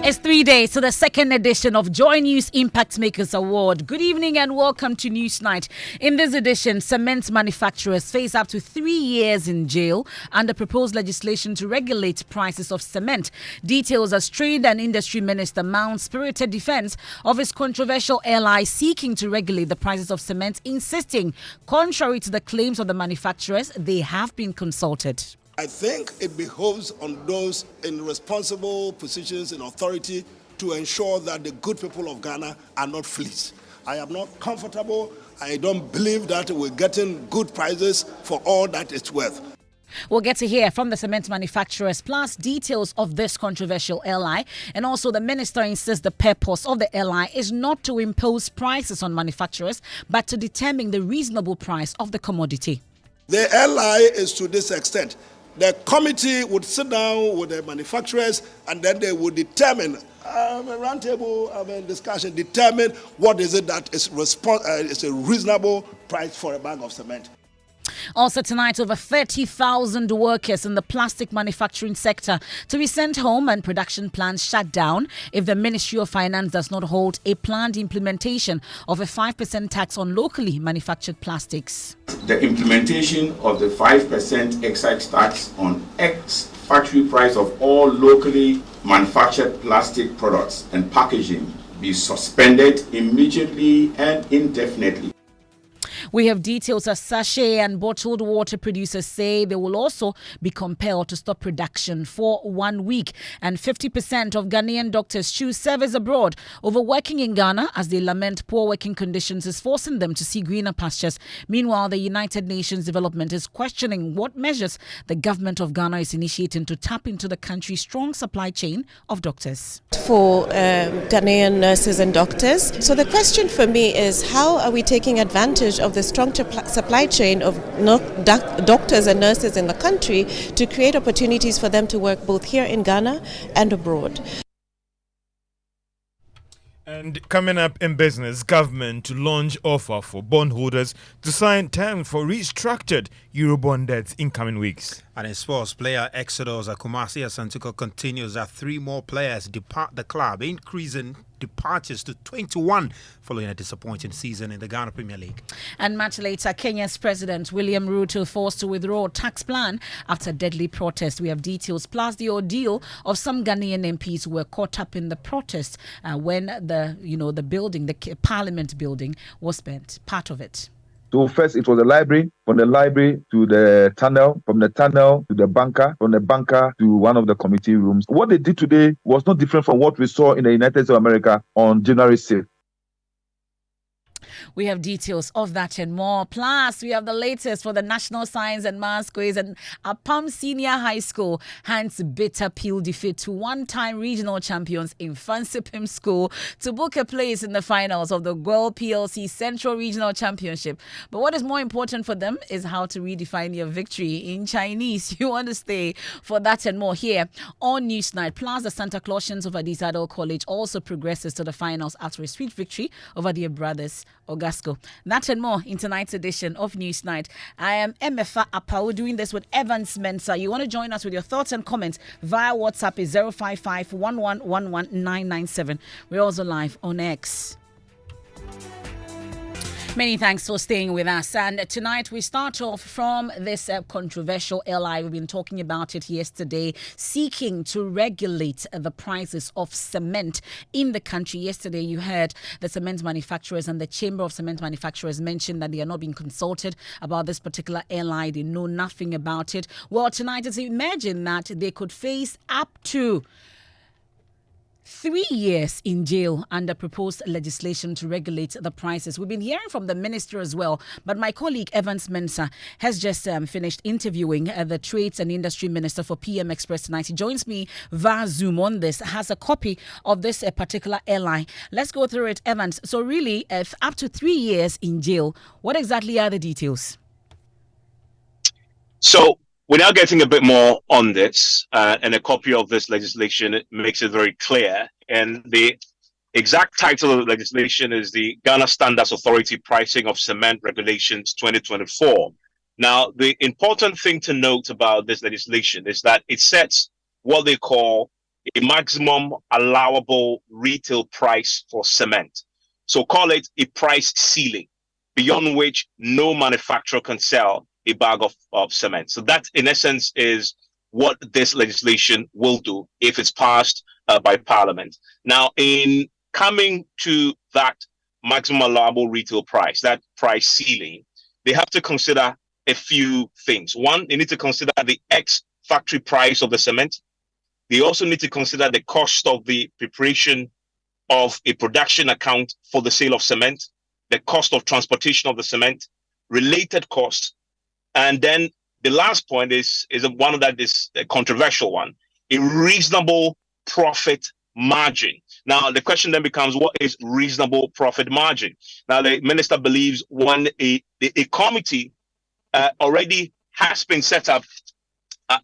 It's 3 days to the second edition of Joy News Impact Makers Award. Good evening and welcome to Newsnight. In this edition, cement manufacturers face up to 3 years in jail under proposed legislation to regulate prices of cement. Details as Trade and Industry Minister mounts spirited defense of his controversial ally seeking to regulate the prices of cement, insisting, contrary to the claims of the manufacturers, they have been consulted. I think it behoves on those in responsible positions in authority to ensure that the good people of Ghana are not fleeced. I am not comfortable. I don't believe that we're getting good prices for all that it's worth. We'll get to hear from the cement manufacturers, plus details of this controversial LI. And also, the minister insists the purpose of the LI is not to impose prices on manufacturers, but to determine the reasonable price of the commodity. The LI is to this extent. The committee would sit down with the manufacturers and then they would determine, a roundtable discussion, determine what is it that is a reasonable price for a bag of cement. Also tonight, over 30,000 workers in the plastic manufacturing sector to be sent home and production plants shut down if the Ministry of Finance does not hold a planned implementation of a 5% tax on locally manufactured plastics. The implementation of the 5% excise tax on ex-factory price of all locally manufactured plastic products and packaging be suspended immediately and indefinitely. We have details as sachet and bottled water producers say they will also be compelled to stop production for 1 week. And 50% of Ghanaian doctors choose service abroad over working in Ghana as they lament poor working conditions is forcing them to see greener pastures. Meanwhile, the United Nations Development is questioning what measures the government of Ghana is initiating to tap into the country's strong supply chain of doctors. For Ghanaian nurses and doctors. So the question for me is, how are we taking advantage of the strong supply chain of doctors and nurses in the country to create opportunities for them to work both here in Ghana and abroad? And coming up in business, government to launch offer for bondholders to sign terms for restructured Eurobond debts in coming weeks. And in sports, player exodus at Kumasi Asante continues as 3 more players depart the club, increasing departures to 21 following a disappointing season in the Ghana Premier League. And much later, Kenya's President William Ruto forced to withdraw tax plan after deadly protest. We have details plus the ordeal of some Ghanaian MPs who were caught up in the protest when the building, the Parliament building, was burnt. Part of it. So first it was the library, from the library to the tunnel, from the tunnel to the bunker, from the bunker to one of the committee rooms. What they did today was not different from what we saw in the United States of America on January 6th. We have details of that and more. Plus, we have the latest for the National Science and Maths quiz, and Apam Senior High School hands bitter pill defeat to one-time regional champions in Fansipim School to book a place in the finals of the Guel PLC Central Regional Championship. But what is more important for them is how to redefine your victory in Chinese. You want to stay for that and more here on Newsnight. Plus, the Santa Clausians of Addis Adel College also progresses to the finals after a sweet victory over their brothers Ogasco. That and more in tonight's edition of Newsnight. I am Emefa Apau doing this with Evans Mensah. You want to join us with your thoughts and comments via WhatsApp is 055 1111997. We're also live on X. Many thanks for staying with us. And tonight we start off from this controversial LI. We've been talking about it yesterday, seeking to regulate the prices of cement in the country. Yesterday you heard the cement manufacturers and the Chamber of Cement Manufacturers mention that they are not being consulted about this particular LI. They know nothing about it. Well, tonight it's imagined that they could face up to 3 years in jail under proposed legislation to regulate the prices. We've been hearing from the minister as well, but my colleague Evans Mensah has just finished interviewing the Trades and Industry Minister for PM Express tonight. He joins me via Zoom on this, has a copy of this particular LI. Let's go through it, Evans. So really, up to 3 years in jail, what exactly are the details? So we're now getting a bit more on this, and a copy of this legislation makes it very clear. And the exact title of the legislation is the Ghana Standards Authority Pricing of Cement Regulations 2024. Now, the important thing to note about this legislation is that it sets what they call a maximum allowable retail price for cement. So call it a price ceiling, beyond which no manufacturer can sell a bag of cement. So that, in essence, is what this legislation will do if it's passed by Parliament. Now, in coming to that maximum allowable retail price, that price ceiling, they have to consider a few things. One, they need to consider the ex-factory price of the cement. They also need to consider the cost of the preparation of a production account for the sale of cement, the cost of transportation of the cement, related costs. And then the last point is one of that is a controversial one, a reasonable profit margin. Now, the question then becomes, what is reasonable profit margin? Now, the minister believes when a committee already has been set up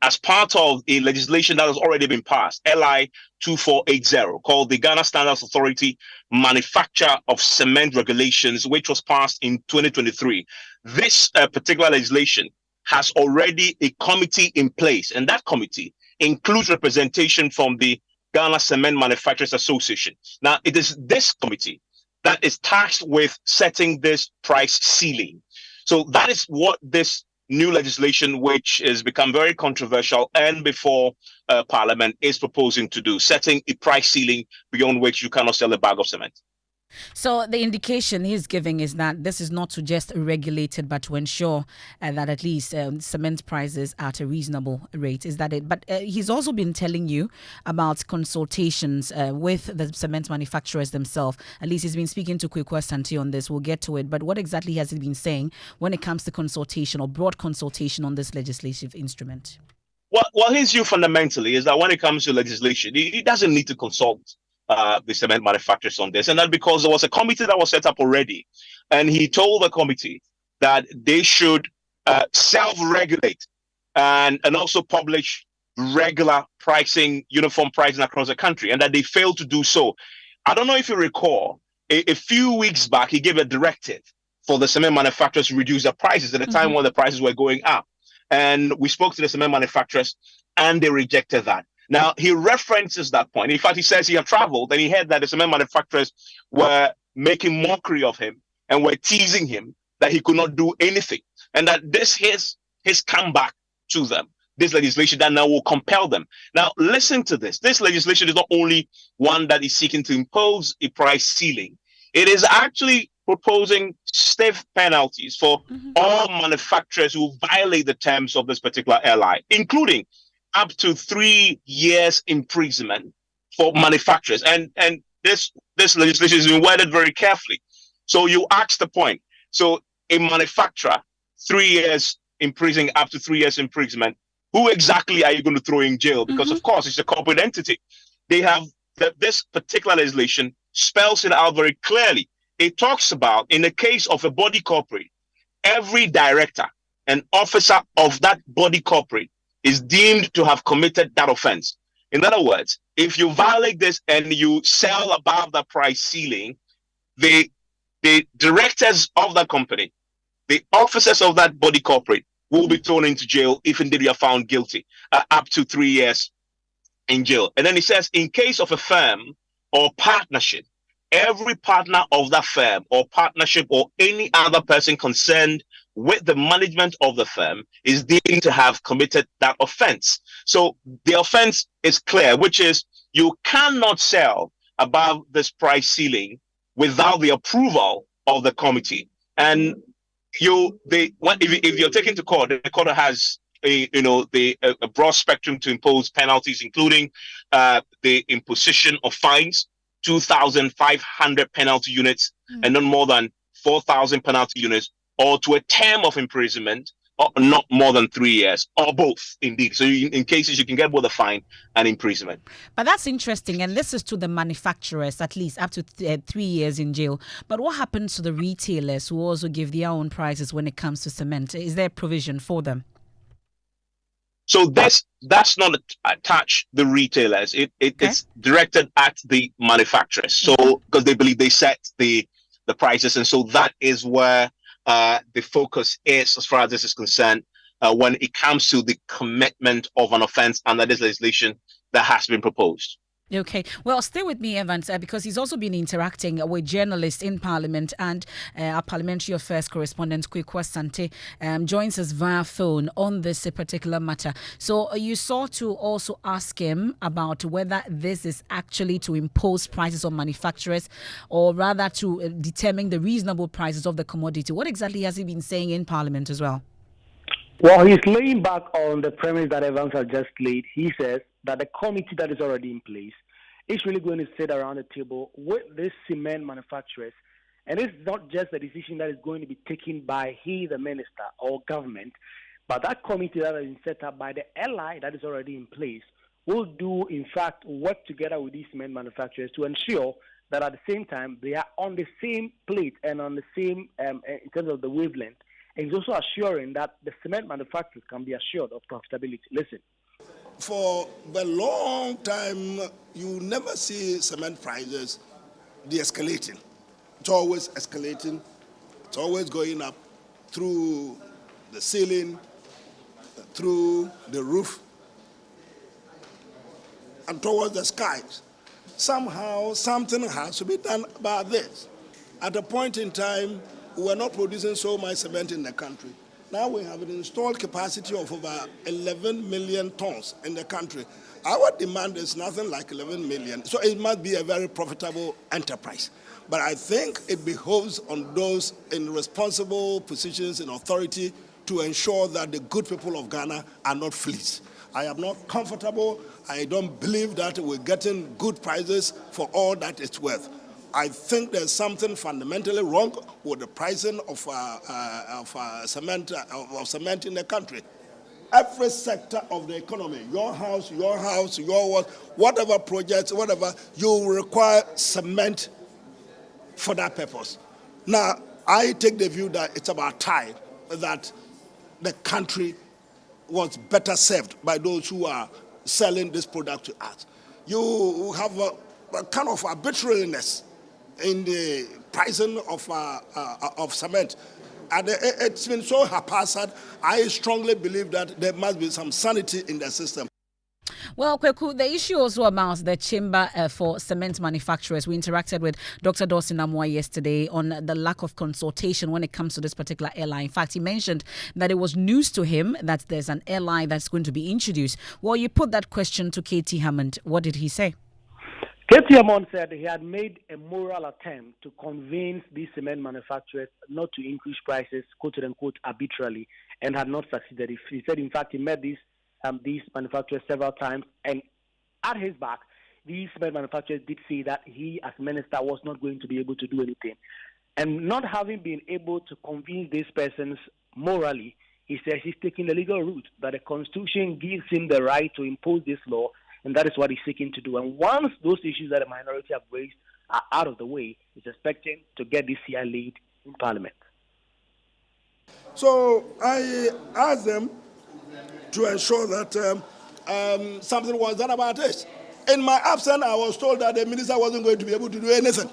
as part of a legislation that has already been passed, LI 2480, called the Ghana Standards Authority Manufacture of Cement Regulations, which was passed in 2023. This particular legislation has already a committee in place, and that committee includes representation from the Ghana Cement Manufacturers Association. Now, it is this committee that is tasked with setting this price ceiling. So that is what this new legislation, which has become very controversial and before Parliament, is proposing to do, setting a price ceiling beyond which you cannot sell a bag of cement. So the indication he's giving is that this is not to just regulate it, but to ensure that at least cement prices are at a reasonable rate. Is that it? But he's also been telling you about consultations with the cement manufacturers themselves. At least he's been speaking to Kweku Asante on this. We'll get to it. But what exactly has he been saying when it comes to consultation or broad consultation on this legislative instrument? Well, his view fundamentally is that when it comes to legislation, he doesn't need to consult the cement manufacturers on this, and that because there was a committee that was set up already, and he told the committee that they should self-regulate and also publish regular pricing, uniform pricing across the country, and that they failed to do so. I don't know if you recall, a few weeks back, he gave a directive for the cement manufacturers to reduce their prices at a time when the prices were going up, and we spoke to the cement manufacturers, and they rejected that. Now, he references that point. In fact, he says he had traveled and he heard that the cement manufacturers were making mockery of him and were teasing him that he could not do anything. And that this is his comeback to them, this legislation that now will compel them. Now, listen to this. This legislation is not only one that is seeking to impose a price ceiling. It is actually proposing stiff penalties for all manufacturers who violate the terms of this particular LI, including up to 3 years imprisonment for manufacturers. And this legislation has been worded very carefully. So you ask the point. So a manufacturer, 3 years imprisonment, up to 3 years imprisonment, who exactly are you going to throw in jail? Because of course it's a corporate entity. They have this particular legislation spells it out very clearly. It talks about, in the case of a body corporate, every director and officer of that body corporate is deemed to have committed that offense. In other words, if you violate this and you sell above the price ceiling, the directors of that company, the officers of that body corporate will be thrown into jail if indeed you are found guilty, up to 3 years in jail. And then it says, in case of a firm or partnership, every partner of that firm or partnership or any other person concerned with the management of the firm is deemed to have committed that offense. So the offense is clear, which is you cannot sell above this price ceiling without the approval of the committee. And if you're taken to court, the court has a broad spectrum to impose penalties, including the imposition of fines, 2,500 penalty units, and not more than 4,000 penalty units, or to a term of imprisonment, or not more than 3 years, or both, indeed. So in cases, you can get both a fine and imprisonment. But that's interesting, and this is to the manufacturers, at least up to 3 years in jail. But what happens to the retailers who also give their own prices when it comes to cement? Is there provision for them? So that's not attach the retailers. It's directed at the manufacturers. So because they believe they set the prices, and so that is where the focus is as far as this is concerned when it comes to the commitment of an offense under this legislation that has been proposed. Okay. Well, stay with me, Evans, because he's also been interacting with journalists in Parliament, and our Parliamentary Affairs correspondent, Kwekwa Sante, joins us via phone on this particular matter. So you sought to also ask him about whether this is actually to impose prices on manufacturers, or rather to determine the reasonable prices of the commodity. What exactly has he been saying in Parliament as well? Well, he's laying back on the premise that Evans has just laid. He says that the committee that is already in place is really going to sit around the table with these cement manufacturers. And it's not just a decision that is going to be taken by the minister or government, but that committee that has been set up by the LI that is already in place will do, in fact, work together with these cement manufacturers to ensure that at the same time they are on the same plate and on the same, in terms of the wavelength. And it's also assuring that the cement manufacturers can be assured of profitability. Listen. For a long time, you never see cement prices de-escalating. It's always escalating. It's always going up through the ceiling, through the roof, and towards the skies. Somehow, something has to be done about this. At a point in time, we were not producing so much cement in the country. Now we have an installed capacity of over 11 million tons in the country. Our demand is nothing like 11 million, so it must be a very profitable enterprise. But I think it behoves on those in responsible positions in authority to ensure that the good people of Ghana are not fleeced. I am not comfortable. I don't believe that we're getting good prices for all that it's worth. I think there's something fundamentally wrong with the pricing of cement in the country. Every sector of the economy, your house, your what, whatever projects, whatever, you require cement for that purpose. Now, I take the view that it's about time that the country was better served by those who are selling this product to us. You have a kind of arbitrariness in the pricing of cement. And it's been so haphazard. I strongly believe that there must be some sanity in the system. Well, Kweku, the issue also about the chamber for cement manufacturers. We interacted with Dr. Dawson Amoah yesterday on the lack of consultation when it comes to this particular airline. In fact, he mentioned that it was news to him that there's an airline that's going to be introduced. Well, you put that question to KT Hammond. What did he say? KT Hammond said he had made a moral attempt to convince these cement manufacturers not to increase prices, quote-unquote, arbitrarily, and had not succeeded. He said, in fact, he met these manufacturers several times, and at his back, these cement manufacturers did say that he, as minister, was not going to be able to do anything. And not having been able to convince these persons morally, he says he's taking the legal route, that the Constitution gives him the right to impose this law, and that is what he's seeking to do. And once those issues that the minority have raised are out of the way, he's expecting to get this CI lead in Parliament. So I asked them to ensure that something was done about this. In my absence, I was told that the minister wasn't going to be able to do anything.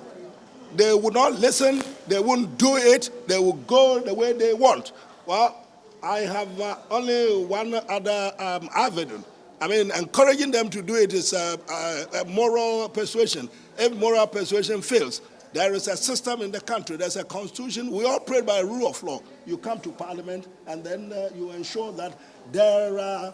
They would not listen, they wouldn't do it, they would go the way they want. Well, I have only one other avenue. I mean, encouraging them to do it is a moral persuasion. If moral persuasion fails, there is a system in the country, there's a constitution. We operate by a rule of law. You come to Parliament and then you ensure that there are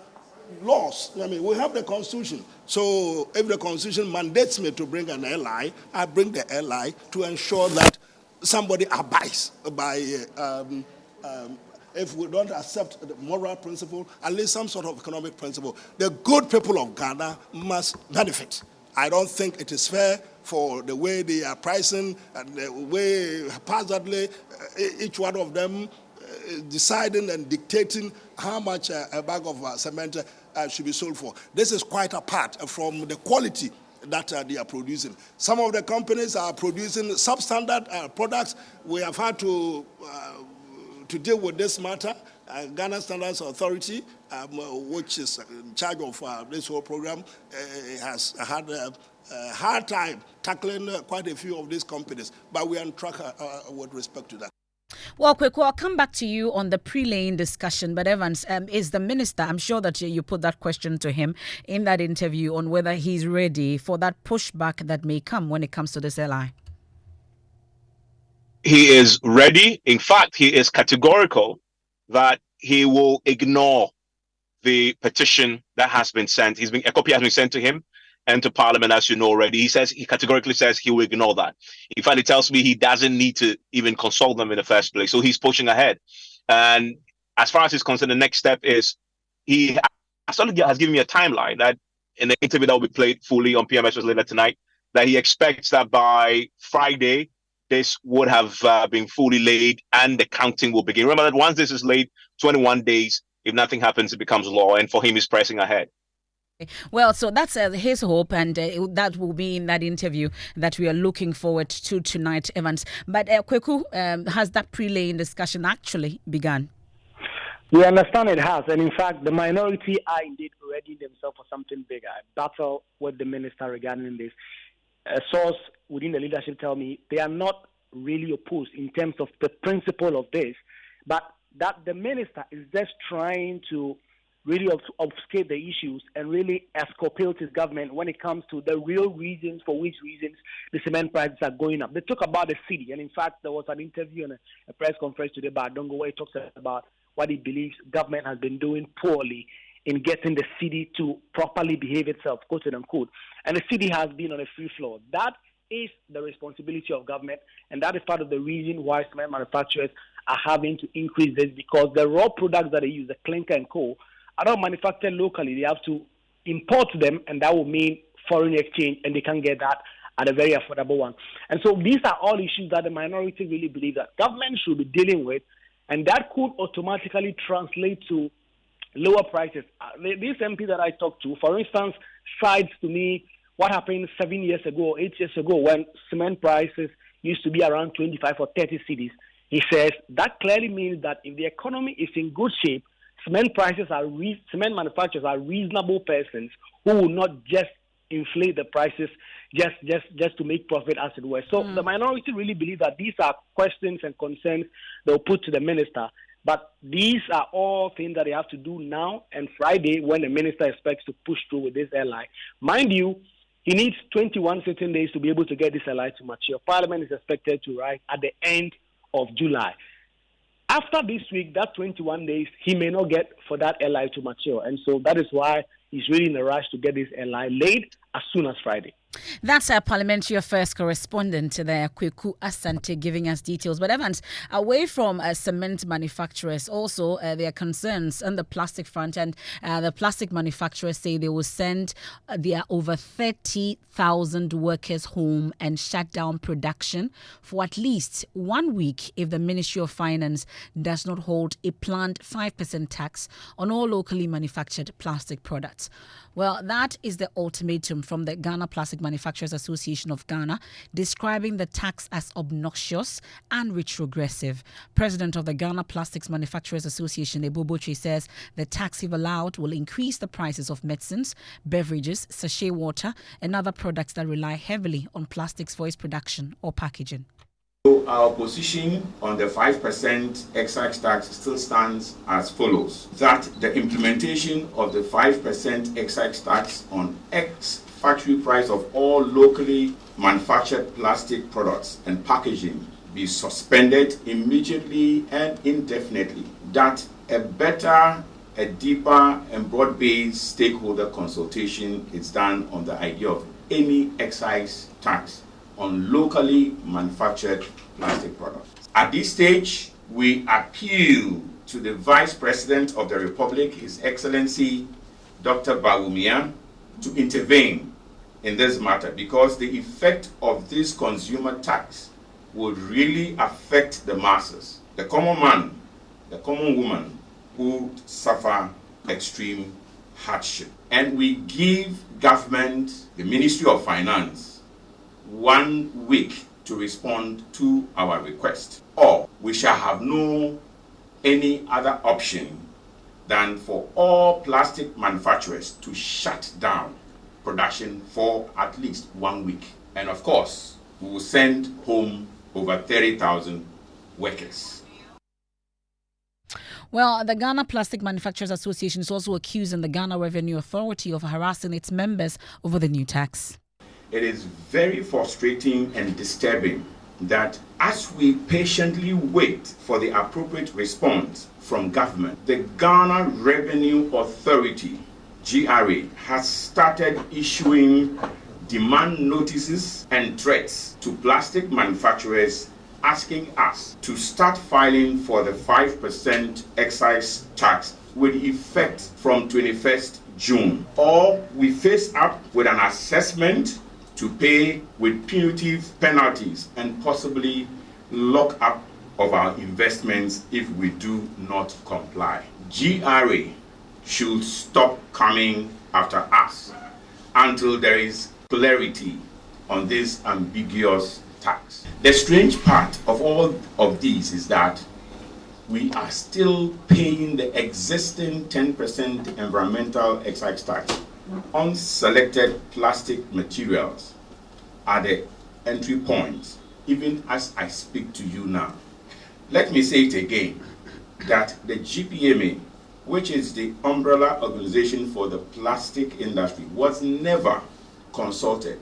laws. I mean, we have the constitution. So if the constitution mandates me to bring an ally, I bring the ally to ensure that somebody abides by if we don't accept the moral principle, at least some sort of economic principle. The good people of Ghana must benefit. I don't think it is fair for the way they are pricing and the way haphazardly each one of them deciding and dictating how much a bag of cement should be sold for. This is quite apart from the quality that they are producing. Some of the companies are producing substandard products. We have had to deal with this matter. Ghana Standards Authority, which is in charge of this whole program, has had a hard time tackling quite a few of these companies, but we are on track with respect to that. Well, Kweku, I'll come back to you on the pre-laying discussion. But Evans, is the minister, I'm sure that you put that question to him in that interview on whether he's ready for that pushback that may come when it comes to this LI. He is ready. In fact, he is categorical that he will ignore the petition that has been sent. A copy has been sent to him and to Parliament, as you know already. He categorically says he will ignore that. In fact, he tells me he doesn't need to even consult them in the first place. So he's pushing ahead. And as far as he's concerned, the next step is he has given me a timeline that in the interview that will be played fully on PMS later tonight, that he expects that by Friday, this would have been fully laid and the counting will begin. Remember that once this is laid, 21 days, if nothing happens, it becomes law. And for him, he's pressing ahead. Well, so that's his hope, and that will be in that interview that we are looking forward to tonight, Evans. But Kweku, has that pre-laying discussion actually begun? We understand it has, and in fact, the minority are indeed readying themselves for something bigger. A battle with the minister regarding this. A source within the leadership tell me they are not really opposed in terms of the principle of this, but that the minister is just trying to really obfuscate the issues and really exculpate his government when it comes to the real reasons for which reasons the cement prices are going up. They talk about the city, and in fact, there was an interview and a press conference today by Dongo where he talks about what he believes government has been doing poorly in getting the city to properly behave itself, quote unquote. And the city has been on a free flow. That is the responsibility of government, and that is part of the reason why cement manufacturers are having to increase this, because the raw products that they use, the clinker and coal, are not manufactured locally. They have to import them, and that will mean foreign exchange, and they can get that at a very affordable one. And so these are all issues that the minority really believe that government should be dealing with, and that could automatically translate to lower prices. This MP that I talked to, for instance, cites to me what happened 7 years ago, 8 years ago, when cement prices used to be around 25 or 30 cedis. He says that clearly means that if the economy is in good shape, cement manufacturers are reasonable persons who will not just inflate the prices just to make profit, as it were. So the minority really believe that these are questions and concerns they'll put to the minister. But these are all things that they have to do now and Friday, when the minister expects to push through with this LI. Mind you, he needs 21 certain days to be able to get this LI to mature. Parliament is expected to rise at the end of July. After this week, that 21 days, he may not get for that LI to mature. And so that is why he's really in a rush to get this LI laid as soon as Friday. That's our Parliamentary Affairs correspondent there, Kweku Asante, giving us details. But Evans, away from cement manufacturers, also there are concerns on the plastic front, and the plastic manufacturers say they will send their over 30,000 workers home and shut down production for at least 1 week if the Ministry of Finance does not hold a planned 5% tax on all locally manufactured plastic products. Well, that is the ultimatum from the Ghana Plastic Manufacturers Association of Ghana, describing the tax as obnoxious and retrogressive. President of the Ghana Plastics Manufacturers Association, Ebo Botre, says the tax, if allowed, will increase the prices of medicines, beverages, sachet water, and other products that rely heavily on plastics for its production or packaging. Our position on the 5% excise tax still stands as follows: that the implementation of the 5% excise tax on ex-factory price of all locally manufactured plastic products and packaging be suspended immediately and indefinitely. That a better, a deeper and broad-based stakeholder consultation is done on the idea of any excise tax on locally manufactured plastic products. At this stage, we appeal to the Vice President of the Republic, His Excellency Dr. Bawumia, to intervene in this matter, because the effect of this consumer tax would really affect the masses, the common man, the common woman who suffer extreme hardship. And we give government, the Ministry of Finance, 1 week to respond to our request, or we shall have no any other option than for all plastic manufacturers to shut down production for at least 1 week. And of course, we will send home over 30,000 workers. Well, the Ghana Plastic Manufacturers Association is also accusing the Ghana Revenue Authority of harassing its members over the new tax. It is very frustrating and disturbing that as we patiently wait for the appropriate response from government, the Ghana Revenue Authority, GRA, has started issuing demand notices and threats to plastic manufacturers, asking us to start filing for the 5% excise tax with effect from 21st June, or we face up with an assessment to pay with punitive penalties and possibly lock up of our investments if we do not comply. GRA should stop coming after us until there is clarity on this ambiguous tax. The strange part of all of these is that we are still paying the existing 10% environmental excise tax on selected plastic materials at the entry points, even as I speak to you now. Let me say it again, that the GPMA, which is the umbrella organization for the plastic industry, was never consulted.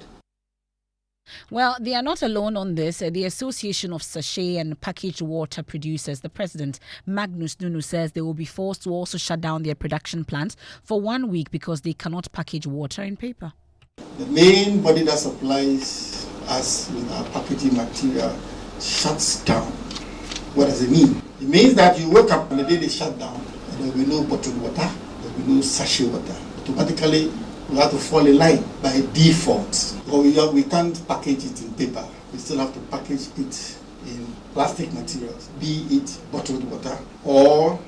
Well, they are not alone on this. The Association of Sachet and Packaged Water Producers, the president, Magnus Nunu, says they will be forced to also shut down their production plants for 1 week because they cannot package water in paper. The main body that supplies us with our packaging material shuts down. What does it mean? It means that you wake up on the day they shut down and there will be no bottled water, there will be no sachet water. Automatically, we have to fall in line by default. Because we can't package it in paper. We still have to package it in plastic materials, be it bottled water or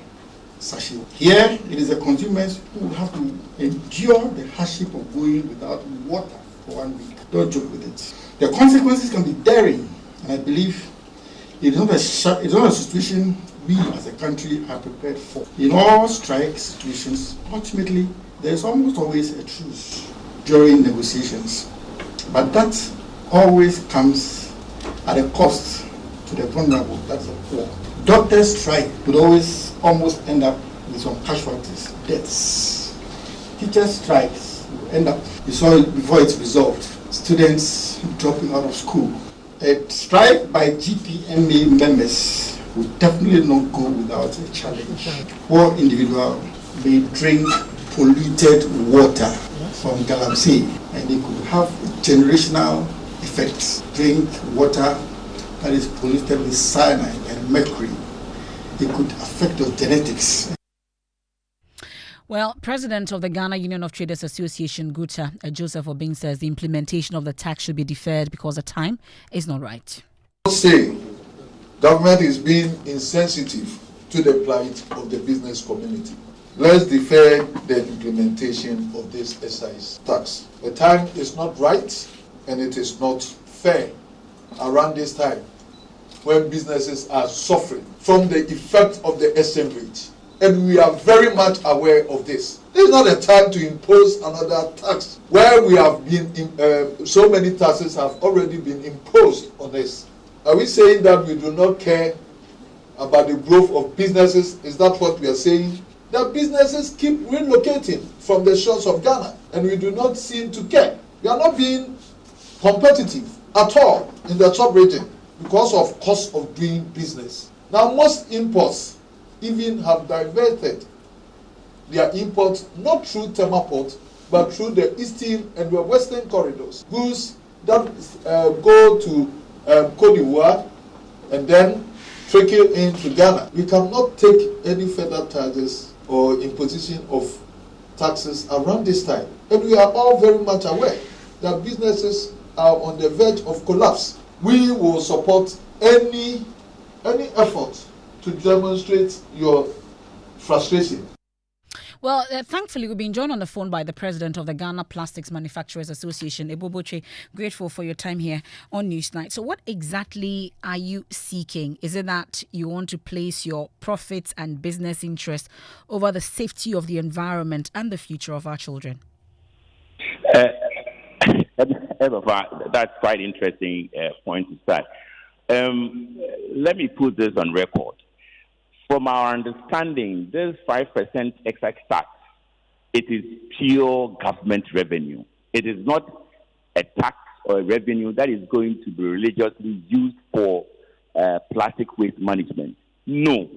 sachet. Here, it is the consumers who will have to endure the hardship of going without water for 1 week. Don't joke with it. The consequences can be daring, and I believe it's not a situation we as a country are prepared for. In all strike situations, ultimately, there is almost always a truce during negotiations, but that always comes at a cost to the vulnerable, that's the poor. Doctors' strike would always almost end up with some casualties, deaths. Teachers' strikes will end up, you saw it before it's resolved, students dropping out of school. A strike by GPMA members would definitely not go without a challenge. Poor individual may drink polluted water from Galamsey, and it could have generational effects. Drink water that is polluted with cyanide and mercury. It could affect your genetics. Well, President of the Ghana Union of Traders Association, GUTA, Joseph Obing, says the implementation of the tax should be deferred because the time is not right. Say government is being insensitive to the plight of the business community. Let's defer the implementation of this excise tax. The time is not right and it is not fair around this time when businesses are suffering from the effect of the exchange rate. And we are very much aware of this. This is not a time to impose another tax where we have been, so many taxes have already been imposed on us. Are we saying that we do not care about the growth of businesses? Is that what we are saying? That businesses keep relocating from the shores of Ghana and we do not seem to care. We are not being competitive at all in the top region because of cost of doing business. Now most imports even have diverted their imports not through Temaport but through the eastern and the western corridors. Goods that go to Côte d'Ivoire and then trickle into Ghana. We cannot take any further charges or imposition of taxes around this time. And we are all very much aware that businesses are on the verge of collapse. We will support any effort to demonstrate your frustration. Well, thankfully, we've been joined on the phone by the president of the Ghana Plastics Manufacturers Association, Eboboche. Grateful for your time here on Newsnight. So what exactly are you seeking? Is it that you want to place your profits and business interests over the safety of the environment and the future of our children? That's quite interesting point to start. Let me put this on record. From our understanding, this 5% excise tax, it is pure government revenue. It is not a tax or a revenue that is going to be religiously used for plastic waste management. No.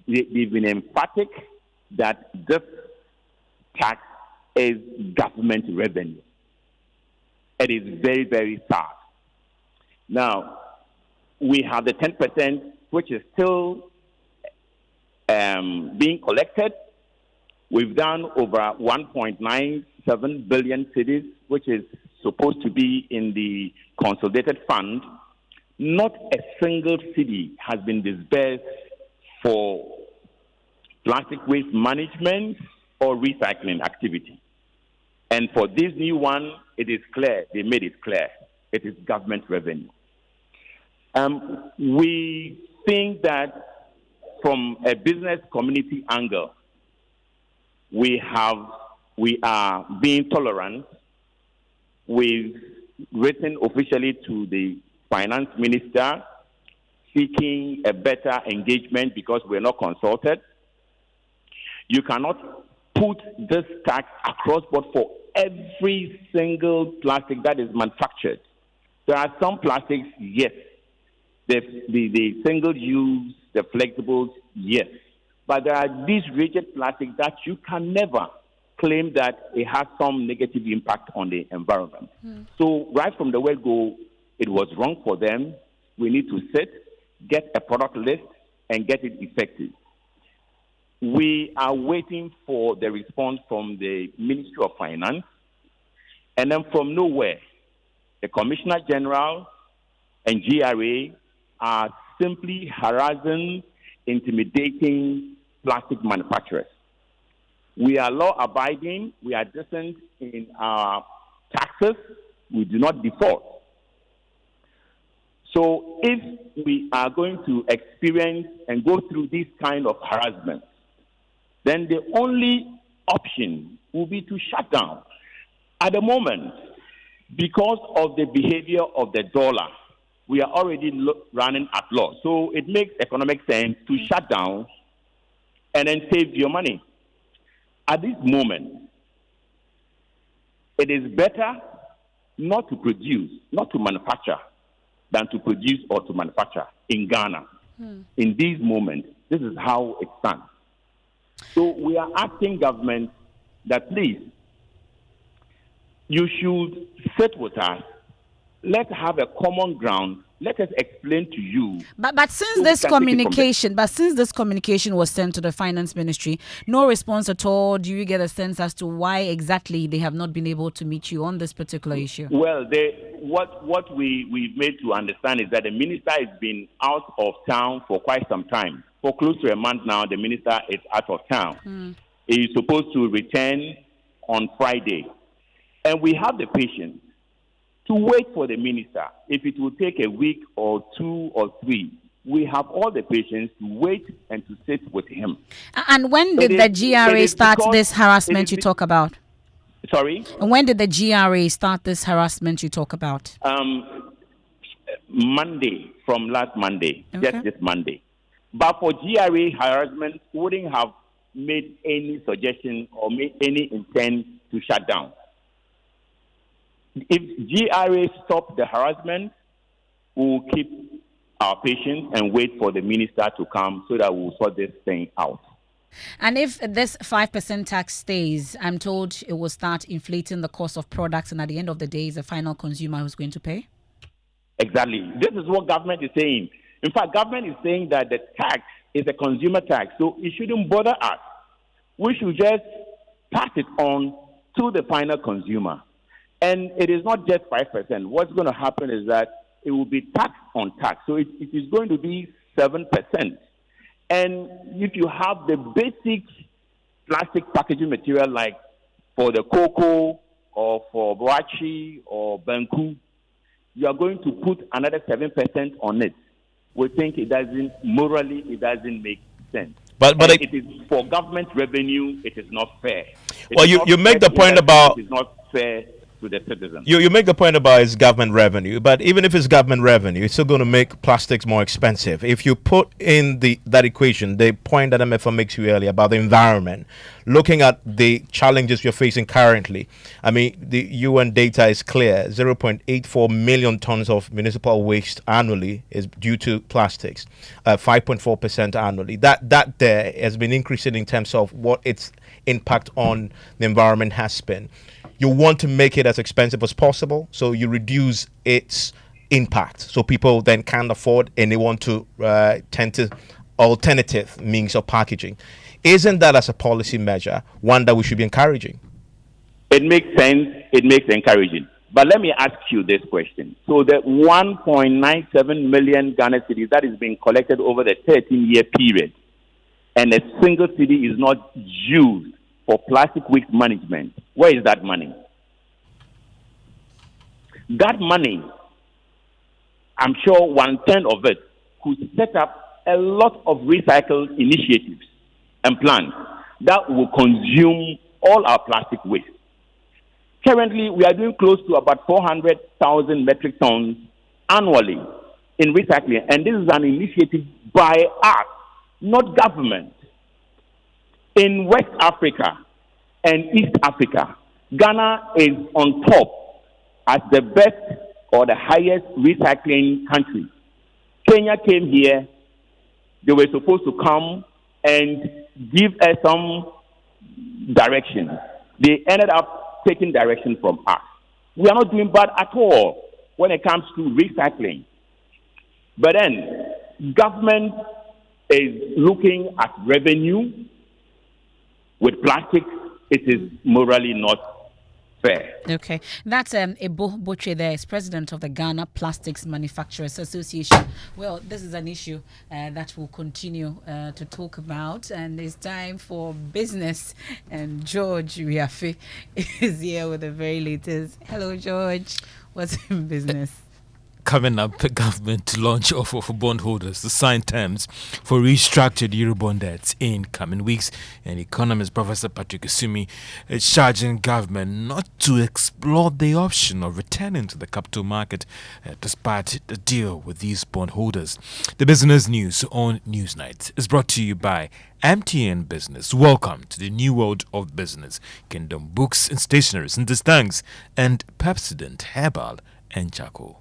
They've been emphatic that this tax is government revenue. It is very, very sad. Now, we have the 10%, which is still being collected. We've done over 1.97 billion cedis, which is supposed to be in the consolidated fund. Not a single cedi has been disbursed for plastic waste management or recycling activity. And for this new one, it is clear, they made it clear, it is government revenue. We think that from a business community angle, we are being tolerant. We've written officially to the finance minister seeking a better engagement because we're not consulted. You cannot put this tax across board for every single plastic that is manufactured. There are some plastics, yes. The single use, the flexibles, yes. But there are these rigid plastics that you can never claim that it has some negative impact on the environment. So right from the word go, it was wrong for them. We need to sit, get a product list, and get it effective. We are waiting for the response from the Ministry of Finance, and then from nowhere, the Commissioner General and GRA are simply harassing, intimidating plastic manufacturers. We are law-abiding, we are decent in our taxes, we do not default. So if we are going to experience and go through this kind of harassment, then the only option will be to shut down. At the moment, because of the behavior of the dollar, we are already running at loss. So it makes economic sense to shut down and then save your money. At this moment, it is better not to produce, not to manufacture, than to produce or to manufacture in Ghana. In this moment, this is how it stands. So we are asking government that please, you should sit with us. Let's have a common ground. Let us explain to you. But since this communication was sent to the finance ministry, no response at all. Do you get a sense as to why exactly they have not been able to meet you on this particular issue? Well, what we've made to understand is that the minister has been out of town for quite some time. For close to a month now, the minister is out of town. He is supposed to return on Friday. And we have the patience to wait for the minister. If it will take a week or 2 or 3, we have all the patience to wait and to sit with him. And when did the GRA start this harassment you talk about? Sorry? And when did the GRA start this harassment you talk about? Monday, from last Monday, just this Monday. But for GRA harassment, wouldn't have made any suggestion or made any intent to shut down. If GRA stopped the harassment, we will keep our patience and wait for the minister to come so that we'll sort this thing out. And if this 5% tax stays, I'm told it will start inflating the cost of products, and at the end of the day, is the final consumer who's going to pay? Exactly. This is what government is saying. In fact, government is saying that the tax is a consumer tax, so it shouldn't bother us. We should just pass it on to the final consumer. And it is not just 5%. What's going to happen is that it will be tax on tax. So it is going to be 7%. And if you have the basic plastic packaging material like for the cocoa or for Boachi or Banku, you are going to put another 7% on it. We think it doesn't make sense. But it is for government revenue, it is not fair. You make the point about it is not fair to the citizen. You make the point about it's government revenue, but even if it's government revenue, it's still going to make plastics more expensive. If you put in that equation, the point that MFA makes you earlier about the environment, looking at the challenges you're facing currently, I mean, the UN data is clear: 0.84 million tons of municipal waste annually is due to plastics, 5.4% annually. That there has been increasing in terms of what its impact on the environment has been. You want to make it as expensive as possible, so you reduce its impact, so people then can't afford and they want to tend to alternative means of packaging. Isn't that, as a policy measure, one that we should be encouraging? It makes sense. It makes encouraging. But let me ask you this question. So the 1.97 million Ghana cedis that is being collected over the 13-year period, and a single city is not used for plastic waste management, where is that money? That money, I'm sure 1/10 of it could set up a lot of recycle initiatives and plans that will consume all our plastic waste. Currently, we are doing close to about 400,000 metric tons annually in recycling, and this is an initiative by us, not government. In West Africa and East Africa, Ghana is on top as the best or the highest recycling country. Kenya came here. They were supposed to come and give us some direction. They ended up taking direction from us. We are not doing bad at all when it comes to recycling. But then, government is looking at revenue. With plastic, it is morally not fair. Okay. That's Ebo Boche there is president of the Ghana Plastics Manufacturers Association. Well, this is an issue that we'll continue to talk about, and it's time for business. And George Riafe is here with the very latest. Hello, George. What's in business? Coming up, the government to launch offer for bondholders to sign terms for restructured Eurobond debts in coming weeks. And economist Professor Patrick Asumi is charging government not to explore the option of returning to the capital market despite the deal with these bondholders. The business news on Newsnight is brought to you by MTN Business. Welcome to the new world of business. Kingdom Books and Stationeries and Distanks and Pepsodent Herbal and Charcoal.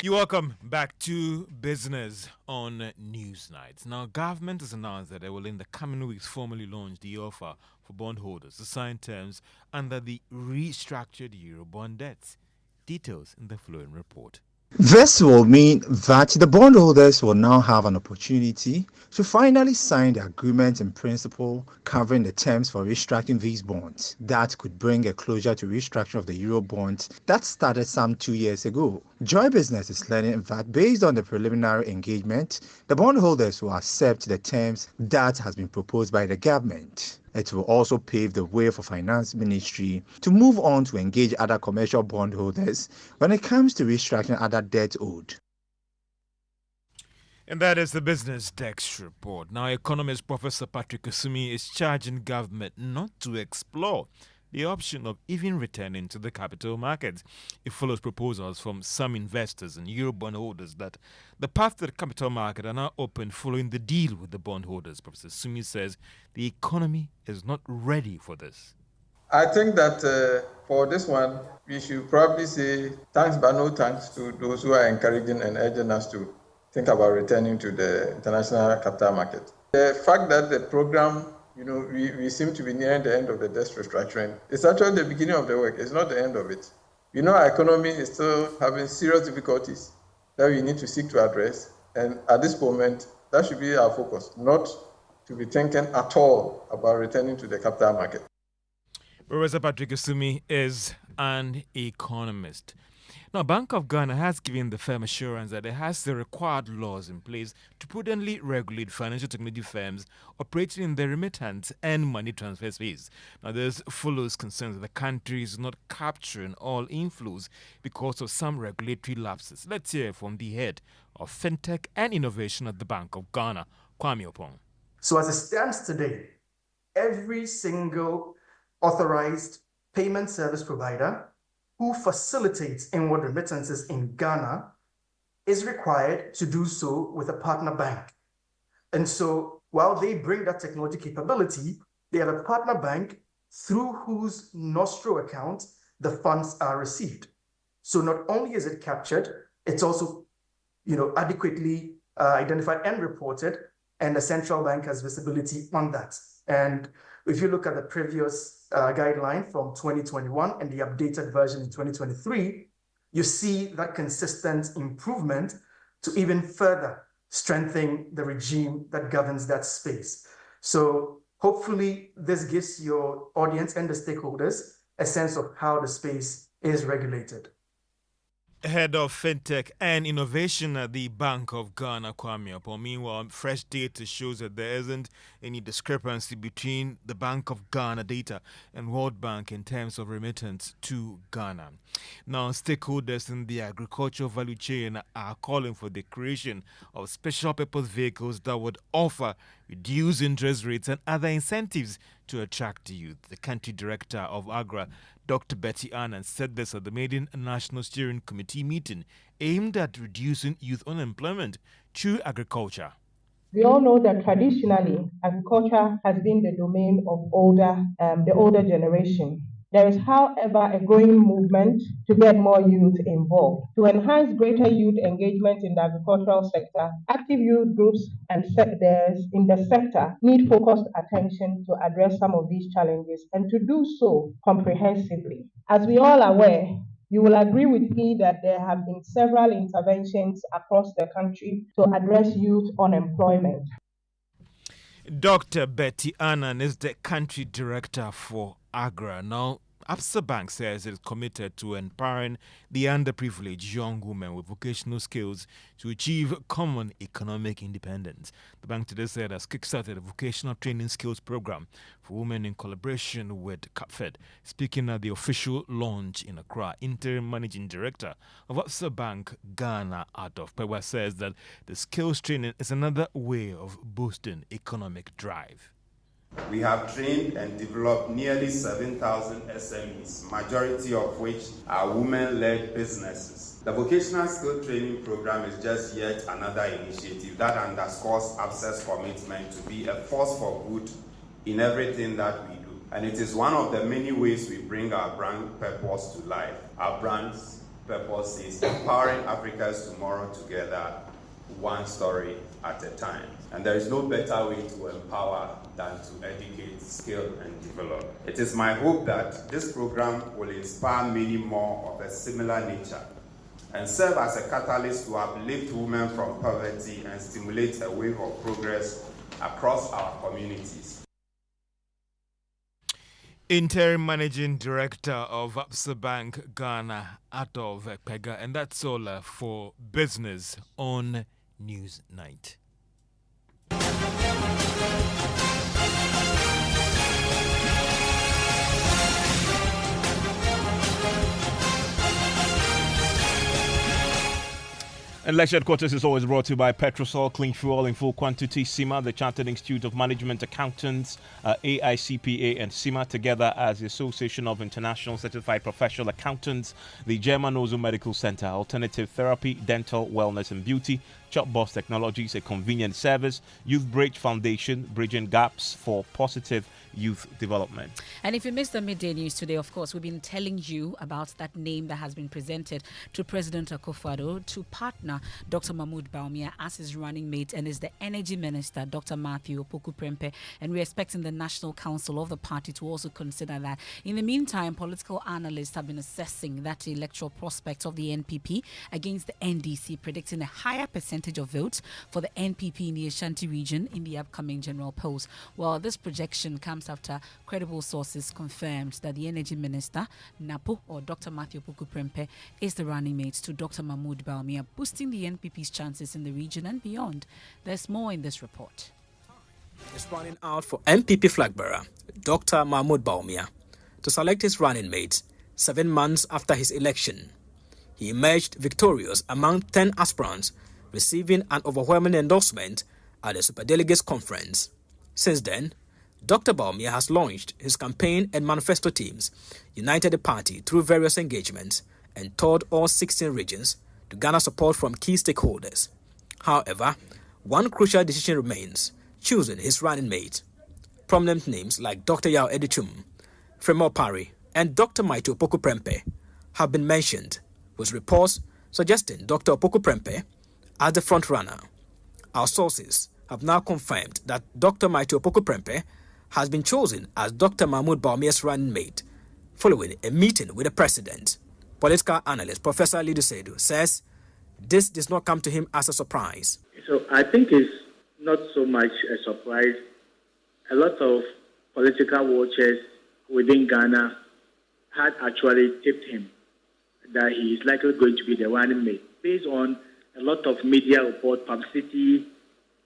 You're welcome back to Business on Newsnight. Now, government has announced that they will in the coming weeks formally launch the offer for bondholders to sign terms under the restructured Eurobond debts. Details in the following report. This will mean that the bondholders will now have an opportunity to finally sign the agreement in principle covering the terms for restructuring these bonds. That could bring a closure to restructuring of the Eurobond that started some 2 years ago. Joy Business is learning that based on the preliminary engagement, the bondholders will accept the terms that has been proposed by the government. It will also pave the way for Finance Ministry to move on to engage other commercial bondholders when it comes to restructuring other debt owed. And that is the Business Desk report. Now, economist Professor Patrick Asumi is charging government not to explore the option of even returning to the capital markets. It follows proposals from some investors and Eurobond holders that the path to the capital market are now open following the deal with the bondholders. Professor Sumi says the economy is not ready for this. I think that for this one, we should probably say thanks but no thanks to those who are encouraging and urging us to think about returning to the international capital market. The fact that the program, we seem to be nearing the end of the debt restructuring. It's actually the beginning of the work. It's not the end of it. Our economy is still having serious difficulties that we need to seek to address. And at this moment, that should be our focus, not to be thinking at all about returning to the capital market. Professor Patrick Asumi is an economist. Now, Bank of Ghana has given the firm assurance that it has the required laws in place to prudently regulate financial technology firms operating in the remittance and money transfer space. Now, this follows concerns that the country is not capturing all inflows because of some regulatory lapses. Let's hear from the head of FinTech and Innovation at the Bank of Ghana, Kwame Opong. So as it stands today, every single authorized payment service provider who facilitates inward remittances in Ghana is required to do so with a partner bank. And so while they bring that technology capability, they have a partner bank through whose Nostro account the funds are received. So not only is it captured, it's also, adequately identified and reported, and the central bank has visibility on that. And if you look at the previous guideline from 2021 and the updated version in 2023, you see that consistent improvement to even further strengthen the regime that governs that space. So hopefully this gives your audience and the stakeholders a sense of how the space is regulated. Head of FinTech and Innovation at the Bank of Ghana, Kwame Apol. Meanwhile, fresh data shows that there isn't any discrepancy between the Bank of Ghana data and World Bank in terms of remittance to Ghana. Now, stakeholders in the agricultural value chain are calling for the creation of special purpose vehicles that would offer reduced interest rates and other incentives to attract youth. The country director of AGRA, Dr. Betty Annan, said this at the maiden National Steering Committee meeting aimed at reducing youth unemployment through agriculture. We all know that traditionally, agriculture has been the domain of the older generation. There is, however, a growing movement to get more youth involved. To enhance greater youth engagement in the agricultural sector, active youth groups and sectors in the sector need focused attention to address some of these challenges and to do so comprehensively. As we all are aware, you will agree with me that there have been several interventions across the country to address youth unemployment. Dr. Betty Annan is the country director for AGRA. Now, Absa Bank says it is committed to empowering the underprivileged young women with vocational skills to achieve common economic independence. The bank today said it has kickstarted a vocational training skills program for women in collaboration with CAPFED. Speaking at the official launch in Accra, interim managing director of Absa Bank Ghana, Adolf Pewa, says that the skills training is another way of boosting economic drive. We have trained and developed nearly 7,000 SMEs, majority of which are women-led businesses. The vocational skill training program is just yet another initiative that underscores Absa's commitment to be a force for good in everything that we do. And it is one of the many ways we bring our brand purpose to life. Our brand's purpose is empowering Africa's tomorrow together, one story at a time. And there is no better way to empower than to educate, skill, and develop. It is my hope that this program will inspire many more of a similar nature and serve as a catalyst to uplift women from poverty and stimulate a wave of progress across our communities. Interim Managing Director of Absa Bank Ghana, Adolf Pega. And that's all for Business on Newsnight. And Lecture Headquarters is always brought to you by Petrosol, clean fuel in full quantity. CIMA, the Chartered Institute of Management Accountants, AICPA and CIMA, together as the Association of International Certified Professional Accountants, the German Ozo Medical Center, Alternative Therapy, Dental, Wellness and Beauty, Chopbox Technologies, a convenient service, Youth Bridge Foundation, bridging gaps for positive youth development. And if you missed the midday news today, of course, we've been telling you about that name that has been presented to President Akufo-Addo to partner Dr. Mahmoud Bawumia as his running mate, and is the Energy Minister, Dr. Matthew Opoku-Prempeh. And we're expecting the National Council of the party to also consider that. In the meantime, political analysts have been assessing that electoral prospect of the NPP against the NDC, predicting a higher percentage of votes for the NPP in the Ashanti region in the upcoming general polls. Well, this projection comes after credible sources confirmed that the Energy Minister, NAPO, or Dr. Matthew Opoku-Prempeh, is the running mate to Dr. Mahmoud Bawumia, boosting the NPP's chances in the region and beyond. There's more in this report. It's running out for NPP flag bearer, Dr. Mahmoud Bawumia, to select his running mate 7 months after his election. He emerged victorious among 10 aspirants, receiving an overwhelming endorsement at the Superdelegates Conference. Since then, Dr. Bawumia has launched his campaign and manifesto teams, united the party through various engagements, and toured all 16 regions to garner support from key stakeholders. However, one crucial decision remains: choosing his running mate. Prominent names like Dr. Yao Edichum, Fremo Pari, and Dr. Maito Opoku Prempeh have been mentioned, with reports suggesting Dr. Opoku Prempeh as the front-runner. Our sources have now confirmed that Dr. Maito Opoku Prempeh has been chosen as Dr. Mahmoud Bawumia's running mate following a meeting with the president. Political analyst Professor Lidu Seidu says this does not come to him as a surprise. So I think it's not so much a surprise. A lot of political watchers within Ghana had actually tipped him that he is likely going to be the running mate based on a lot of media report, publicity,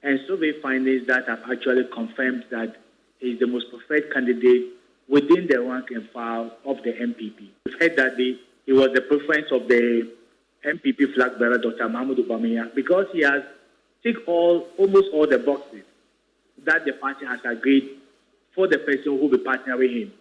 and survey findings that have actually confirmed that he is the most preferred candidate within the rank and file of the MPP. We've heard that he was the preference of the MPP flag bearer, Dr. Mahmoud Bawumia, because he has ticked almost all the boxes that the party has agreed for the person who will be partnering with him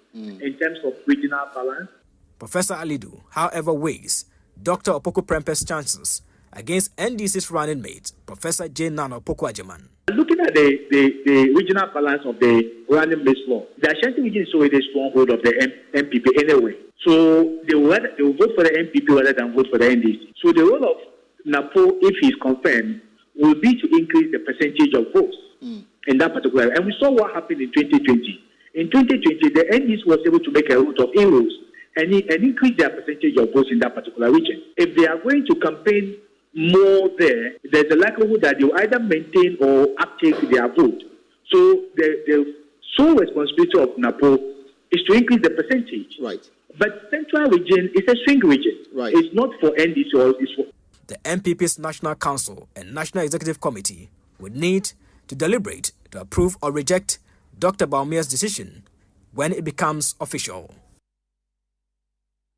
in terms of regional balance. Professor Alidu, however, weighs Dr. Opoku Prempeh's chances against NDC's running mate, Professor J. Nana Opoku Agyeman. Looking at the regional balance of the running mate law, the Ashanti region is already a stronghold of the MPP anyway. So they will vote for the MPP rather than vote for the NDC. So the role of NAPO, if he's confirmed, will be to increase the percentage of votes in that particular. And we saw what happened in 2020. In 2020, the NDC was able to make a lot of inroads and increase their percentage of votes in that particular region. If they are going to campaign more there's a likelihood that they will either maintain or uptake their vote. So the sole responsibility of NAPO is to increase the percentage. Right. But Central region is a swing region. Right. It's not for NDC or it's for... The MPP's National Council and National Executive Committee would need to deliberate to approve or reject Dr. Bawumia's decision when it becomes official.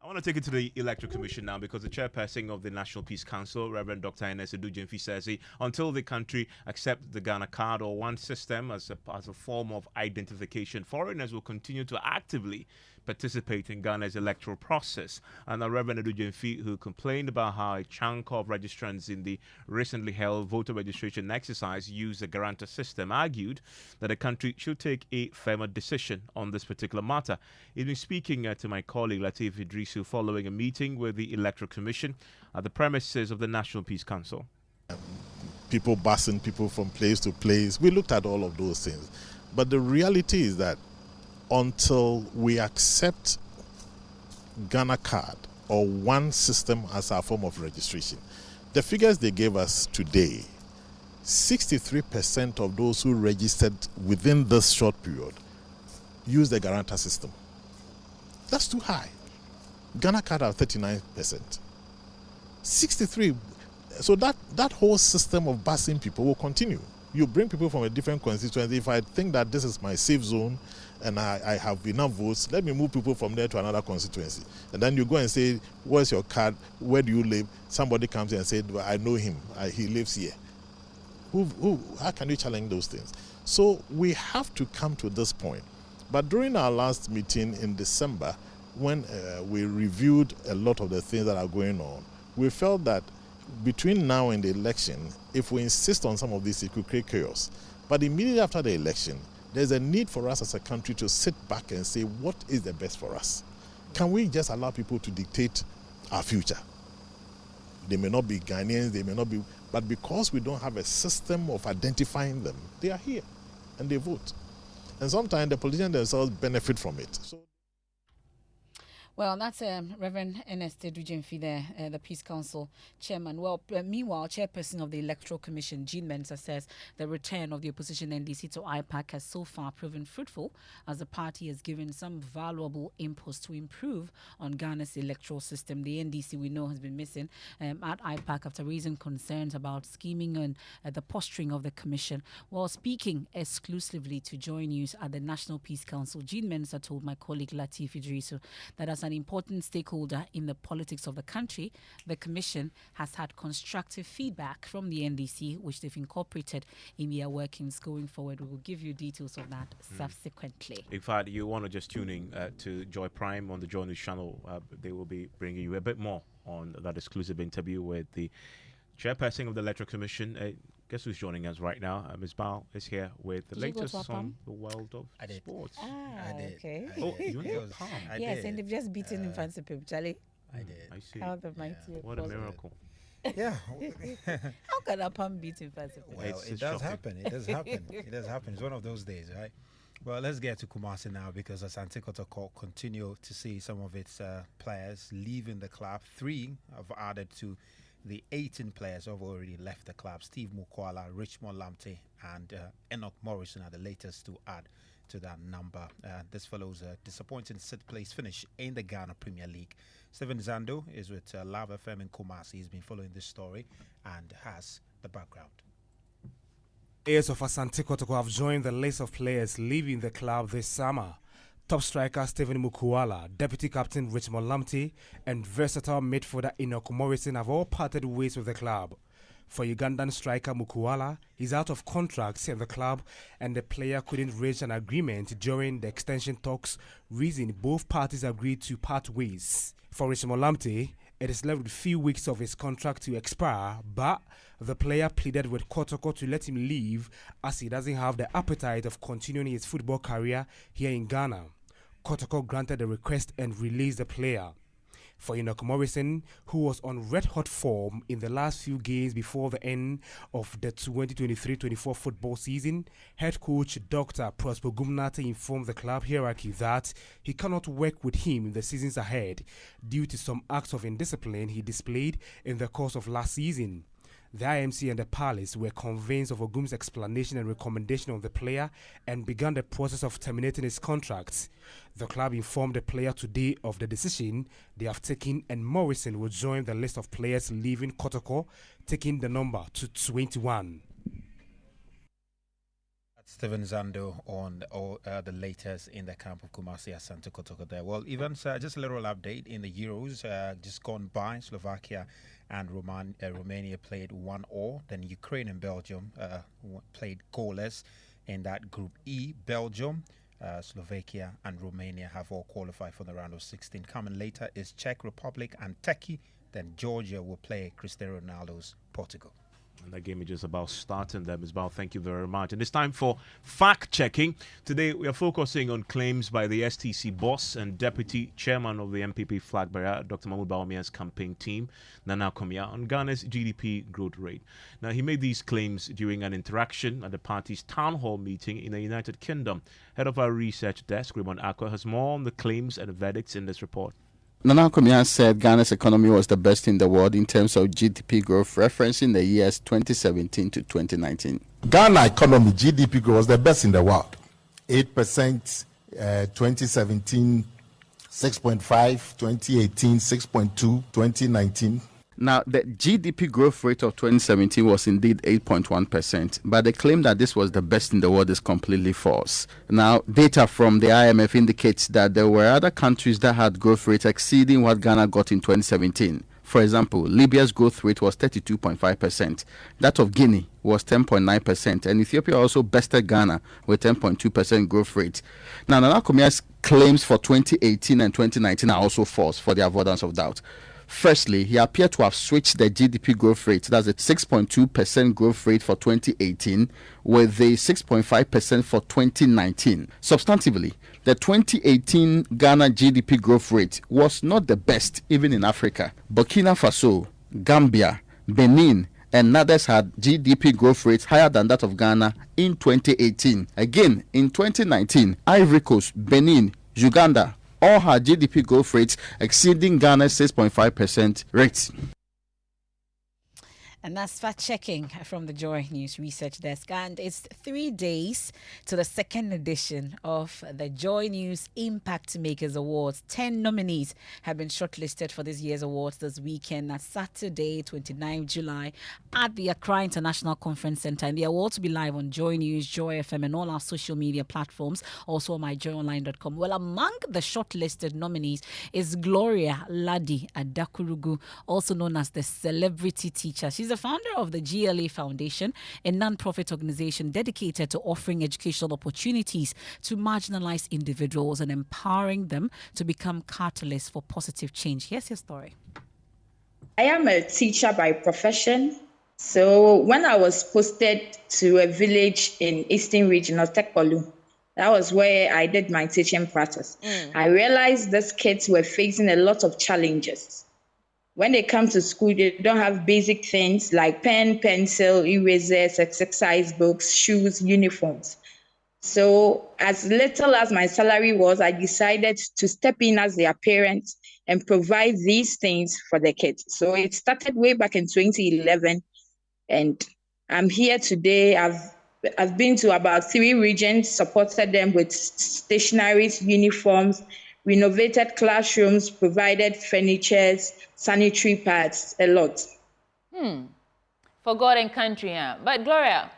I want to take it to the Electoral Commission now, because the chairperson of the National Peace Council, Reverend Dr. Ines Edudjemfi, says until the country accepts the Ghana card or one system as a form of identification, foreigners will continue to actively participate in Ghana's electoral process. And Reverend Edudjemfi, who complained about how a chunk of registrants in the recently held voter registration exercise used the guarantor system, argued that the country should take a firmer decision on this particular matter. He's been speaking to my colleague Latif Idrisu following a meeting with the Electoral Commission at the premises of the National Peace Council. People busing people from place to place. We looked at all of those things. But the reality is that until we accept Ghana card or one system as our form of registration, the figures they gave us today, 63% of those who registered within this short period use the guarantor system. That's too high. Ghana card are 39%. 63. So that whole system of busing people will continue. You bring people from a different constituency. If I think that this is my safe zone and I have enough votes, let me move people from there to another constituency. And then you go and say, where's your card? Where do you live? Somebody comes in and says, well, I know him. He lives here. How can you challenge those things? So we have to come to this point. But during our last meeting in December, when we reviewed a lot of the things that are going on, we felt that between now and the election, if we insist on some of this, it could create chaos. But immediately after the election, there's a need for us as a country to sit back and say, what is the best for us? Can we just allow people to dictate our future? They may not be Ghanaians, they may not be, but because we don't have a system of identifying them, they are here and they vote. And sometimes the politicians themselves benefit from it. Well, that's Reverend Ernest Edudjemfi there, the Peace Council chairman. Well, meanwhile, chairperson of the Electoral Commission, Jean Mensah, says the return of the opposition NDC to IPAC has so far proven fruitful, as the party has given some valuable inputs to improve on Ghana's electoral system. The NDC, we know, has been missing at IPAC after raising concerns about scheming and the posturing of the commission. While speaking exclusively to Joy News at the National Peace Council, Jean Mensah told my colleague Latif Idrisu that as an an important stakeholder in the politics of the country, the Commission has had constructive feedback from the NDC, which they've incorporated in their workings going forward. We will give you details of that subsequently. In fact, you want to just tune in to Joy Prime on the Joy News channel. They will be bringing you a bit more on that exclusive interview with the chairperson of the Electoral Commission. Guess who's joining us right now? Ms. Bao is here with the latest on the world of sports. I did. Okay. Oh, you went to Palm. Yes, and they've just beaten in Fancy Pip, Charlie. I did. I see. How the mighty. What a miracle. Yeah. How can a Palm beat in Fancy Pip? Well, it does happen. It does happen. It does happen. It's one of those days, right? Well, let's get to Kumasi now, because Asante Kotoko continue to see some of its players leaving the club. 3 have added to the 18 players who have already left the club. Steve Mukwala, Richmond Lamte, and Enoch Morrison are the latest to add to that number. This follows a disappointing 6th place finish in the Ghana Premier League. Stephen Zando is with Lava FM in Kumasi. He's been following this story and has the background. Players of Asante Kotoko have joined the list of players leaving the club this summer. Top striker Stephen Mukwala, deputy captain Richmond Lamte, and versatile midfielder Enoch Morrison have all parted ways with the club. For Ugandan striker Mukwala, he's out of contract in the club, and the player couldn't reach an agreement during the extension talks, reason both parties agreed to part ways. For Richmond Lamte, it is left with few weeks of his contract to expire, but the player pleaded with Kotoko to let him leave as he doesn't have the appetite of continuing his football career here in Ghana. Kotoko granted the request and released the player. For Enoch Morrison, who was on red-hot form in the last few games before the end of the 2023-24 football season, head coach Dr. Prosper Gumnati informed the club hierarchy that he cannot work with him in the seasons ahead due to some acts of indiscipline he displayed in the course of last season. The IMC and the Palace were convinced of Ogum's explanation and recommendation of the player and began the process of terminating his contract. The club informed the player today of the decision they have taken, and Morrison will join the list of players leaving Kotoko, taking the number to 21. Stephen Zando on the latest in the camp of Kumasi Asante Kotoko there. Well, Evans, just a little update in the Euros. Just gone by, Slovakia and Romania played 1-1. Then Ukraine and Belgium played goalless in that Group E. Belgium, Slovakia and Romania have all qualified for the round of 16. Coming later is Czech Republic and Turkey. Then Georgia will play Cristiano Ronaldo's Portugal. And that game is just about starting them as well. Thank you very much. And it's time for fact-checking. Today, we are focusing on claims by the STC boss and deputy chairman of the MPP flag bearer, Dr. Mahmoud Bawumia's campaign team, Nana Komia, on Ghana's GDP growth rate. Now, he made these claims during an interaction at the party's town hall meeting in the United Kingdom. Head of our research desk, Raymond Akwa, has more on the claims and verdicts in this report. Nana Komia said Ghana's economy was the best in the world in terms of GDP growth, referencing the years 2017 to 2019. Ghana economy GDP growth was the best in the world. 8%, 2017, 6.5, 2018, 6.2, 2019. Now, the GDP growth rate of 2017 was indeed 8.1%, but the claim that this was the best in the world is completely false. Now, data from the IMF indicates that there were other countries that had growth rates exceeding what Ghana got in 2017. For example, Libya's growth rate was 32.5%. That of Guinea was 10.9%, and Ethiopia also bested Ghana with 10.2% growth rate. Now, Nana Komia's claims for 2018 and 2019 are also false for the avoidance of doubt. Firstly, he appeared to have switched the GDP growth rate, that's a 6.2% growth rate for 2018, with the 6.5% for 2019. Substantively, the 2018 Ghana GDP growth rate was not the best even in Africa. Burkina Faso, Gambia, Benin, and others had GDP growth rates higher than that of Ghana in 2018. Again, in 2019, Ivory Coast, Benin, Uganda, all had GDP growth rates exceeding Ghana's 6.5% rate. And that's fact checking from the Joy News Research Desk. And it's 3 days to the second edition of the Joy News Impact Makers Awards. 10 nominees have been shortlisted for this year's awards this weekend. That's Saturday, 29 July, at the Accra International Conference Center. And the awards will be live on Joy News, Joy FM, and all our social media platforms, also on myjoyonline.com. Well, among the shortlisted nominees is Gloria Ladi Adakurugu, also known as the Celebrity Teacher. She's the founder of the GLA Foundation, a non-profit organization dedicated to offering educational opportunities to marginalized individuals and empowering them to become catalysts for positive change. Here's your story. I am a teacher by profession. So when I was posted to a village in Eastern Region of Tekpolu, that was where I did my teaching practice. I realized these kids were facing a lot of challenges. When they come to school, they don't have basic things like pen, pencil, erasers, exercise books, shoes, uniforms. So as little as my salary was, I decided to step in as their parent and provide these things for the kids. So it started way back in 2011, and I'm here today. I've been to about 3 regions, supported them with stationaries, uniforms, renovated classrooms, provided furnitures, sanitary pads, a lot. For God and country, yeah. But Gloria,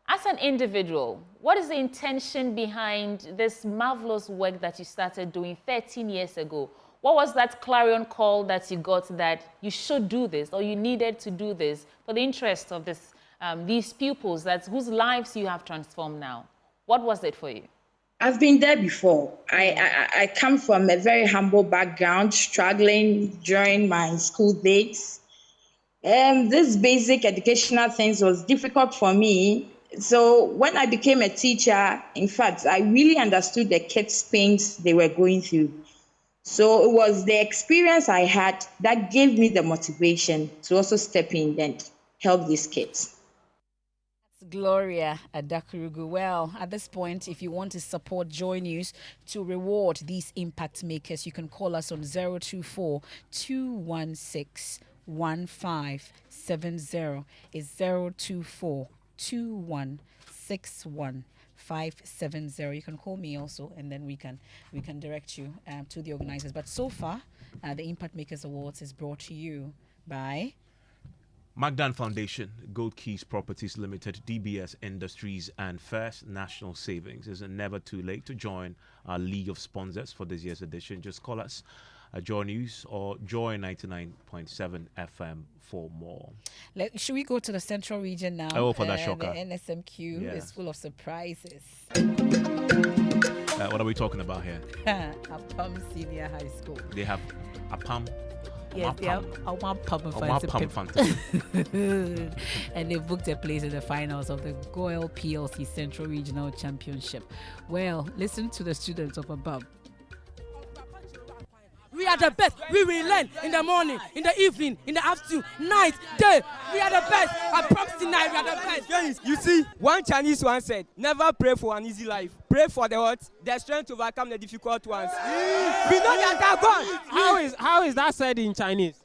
as an individual, what is the intention behind this marvelous work that you started doing 13 years ago? What was that clarion call that you got that you should do this or you needed to do this for the interest of this, these pupils whose lives you have transformed now? What was it for you? I've been there before. I come from a very humble background, struggling during my school days. This basic educational things was difficult for me. So when I became a teacher, in fact, I really understood the kids' pains they were going through. So it was the experience I had that gave me the motivation to also step in and help these kids. Gloria Adakurugu. Well, at this point, if you want to support Joy News to reward these impact makers, you can call us on 024 216 1570. It's 024 2161 570. You can call me also, and then we can direct you to the organizers. But so far, the Impact Makers Awards is brought to you by Magdan Foundation, Gold Keys Properties Limited, DBS Industries, and First National Savings. It's never too late to join our league of sponsors for this year's edition. Just call us at Joy News or Joy 99.7 FM for more. Should we go to the Central Region now? Oh, for that shocker. The NSMQ is full of surprises. What are we talking about here? Apam Senior High School. They have Apam. Yes, they have Pub and they booked a place in the finals of the Goyle PLC Central Regional Championship. Well, listen to the students of Abab. We are the best. We will learn in the morning, in the evening, in the afternoon, night, day. We are the best. I promise tonight we are the best. You see, one Chinese one said, never pray for an easy life. Pray for the what? The strength to overcome the difficult ones. We know that they are gone. How is that said in Chinese?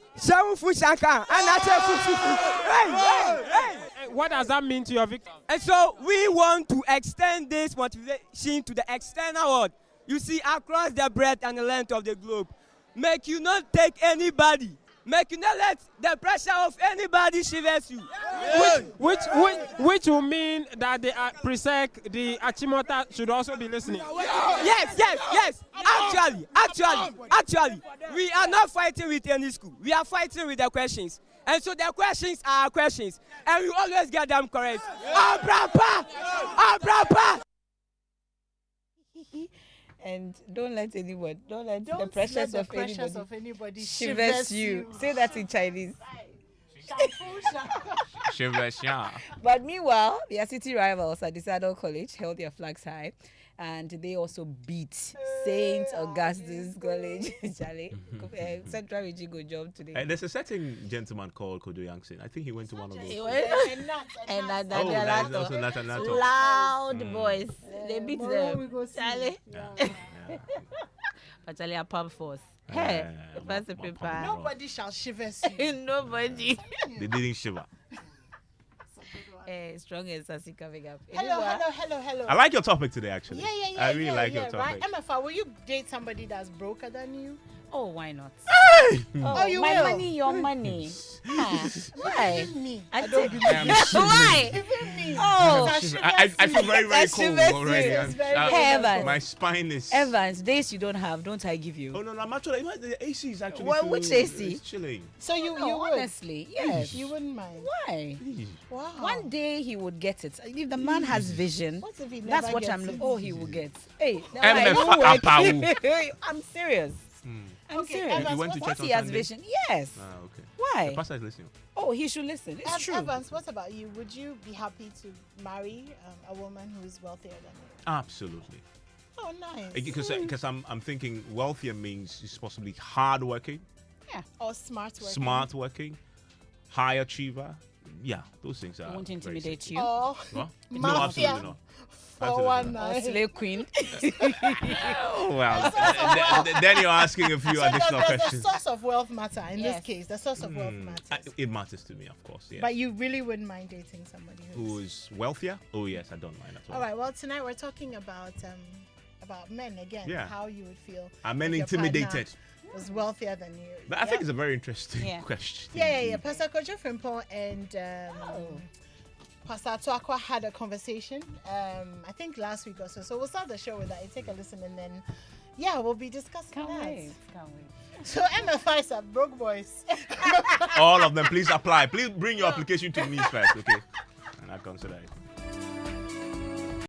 What does that mean to your victim? And so we want to extend this motivation to the external world. You see, across the breadth and the length of the globe. Make you not take anybody. Make you not let the pressure of anybody shivers you. Which will mean that the Presec, the Achimota should also be listening. Yes. Actually, we are not fighting with any school. We are fighting with the questions. And so the questions are questions. And we always get them correct. Abrapa! And don't let the pressures of anybody shivers you. Say that in Chinese. But meanwhile, their city rivals at the Saddle College held their flags high, and they also beat St. Augustine College. Central Region good job today. And there's a certain gentleman called Kodo Yangson. I think he went to one of those. Loud voice. They beat them. Charlie. But Charlie are pump force. Hey, paper. Nobody shall shiver. Nobody. They didn't shiver. Strong and sassy coming up. Hello. I like your topic today, actually. Yeah. I really like your topic. Right? MFA, will you date somebody that's broker than you? Oh, why not? Oh, you my will. money, your money. Why? Even me. I don't take- believe you. Why? Even me. Oh. I feel very, very cold already. Evans. My spine is. Evans, days you don't have, don't I give you? Oh no, I'm actually. The AC is actually. Well, which AC? It's chilling. So you No, would? honestly, yes. You wouldn't mind? Why? Wow. One day he would get it. If the man has vision, What if he that's never what gets I'm looking. it? Oh, he will get. Hey, MFA. I'm serious. I'm Okay, serious. Evans, You went to Once church he on has Sunday? vision, yes. Ah, okay. Why? The pastor is listening. Oh, he should listen. It's true. Evans, what about you? Would you be happy to marry a woman who is wealthier than you? Absolutely. Oh, nice. Because I'm thinking wealthier means she's possibly hardworking, Yeah. Or smart working. smart working, high achiever. Yeah, those things are. Won't very intimidate sexy. you. Or What? No, mafia. absolutely not. For Absolutely one not. Or night. slave queen. Well, then you're asking a few So additional does the questions. source of wealth matter in Yes. this case? The source of wealth matters. It matters to me, of course. Yeah. But you really wouldn't mind dating somebody Who is wealthier? Oh yes, I don't mind at all. All right. Well, tonight we're talking about men again. Yeah. How you would feel. Are men if your partner intimidated? Was wealthier than you. But I think it's a very interesting Yeah. question. Yeah. Pastor Kojo Frimpong and Pastor Atuakwa had a conversation. I think last week or so. So we'll start the show with that. You take a listen, and then we'll be discussing Can't that. wait. Can't wait. So MFIs are broke boys. All of them, please apply. Please bring your application to me first, okay? And I'll consider it.